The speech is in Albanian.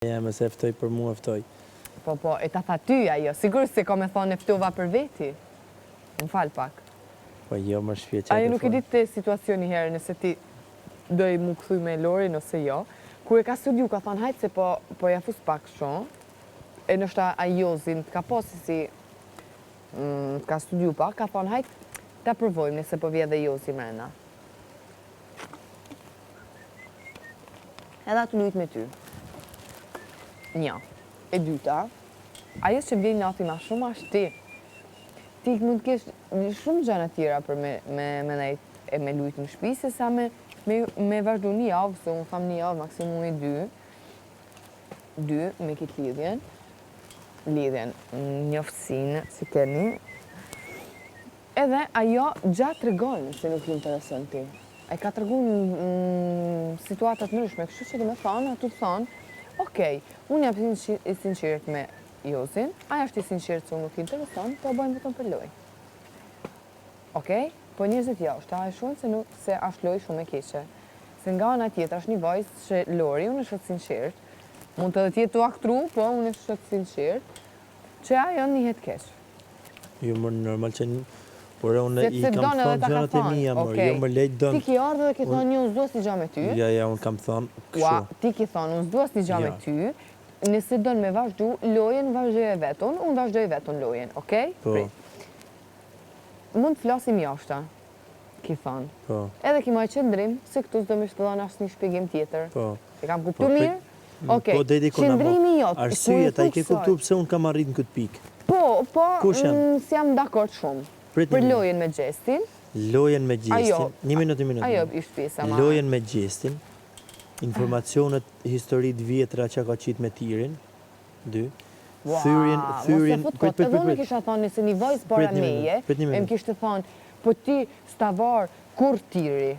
Jeme se eftoj për mu eftoj. Po, e ta tha ty ajo. Sigur se ka me thonë eftova për veti. Më falë pak. Po jo, më shpje që Ajo nuk e ditë të situacioni herë nëse ti do i mu këthuj me Lorin ose jo. Kur e ka studiu, ka thonë hajtë se po ja fus pak shumë. E nështë a Jozin të ka posi si ka studiu pak, ka thonë hajtë ta provojmë nëse po vje dhe Jozi mrena. Edhe atë lujt me ty. Një. E dyta, ajo që vjen nati ma shumë ashtë ti. Ti mund të kesh shumë gjëra tjera për me nejt e me lujt në shtëpi, se sa me vazhdu një javë, se unë tham një javë, maksimumi dy me kitë lidhjen njoftësinë si keni. Edhe ajo gjatë tregon se nuk i intereson ti. E ka tregu në situatat ndryshme, kështu që do me thonë, aty thonë, okej, unë jam i sinqert me Jozin, aja është i sinqert se unë nuk i intereson, po bëjmë vetëm për loj. Okej? Po njerëzit jashtë, a e shohin se është loj shumë e keqe. Se nga ana tjetër është një vajzë që Lori, unë është sinqert, mund të tjetë të aktru, po unë është sinqert, që ajo njëhet keq. Jo, më normal që por unë i kam thonë gjërat e mija, jo më lejt dënë. Ti ki ardhë dhe ki thonë një unë s'dua si gja me ty. Ja, unë kam thonë këshu. Ti ki thonë unë s'dua si gja me ty, nëse dënë me vazhdu, lojen vazhdoj e vetën, unë vazhdoj vetën lojen, okej? Po. Mund të flasim jashta, ki thonë. Po. Edhe ki maj qëndrim, se këtu s'do me shpëdhan asë një shpjegim tjetër. Po. E kam kuptu mirë? Okej, Po, deti ku në qëndrimi jot. Arsyet, a i ke kuptu pëse unë kam arrit në këtë pikë. Po, s'jam dakord shumë. Për lojen me gjestin. Lojen me gjestin. Një minut. Ajo ishtë pjesa ma. Lojen me gjestin. Informacionet, historit vjetra që ka qitë me tirin. 2. Thyrjen. Mos e fut kot. Edhe unë kisha thonë nëse një vojës para meje, e më kishtë thonë, po ti stavar kur tiri.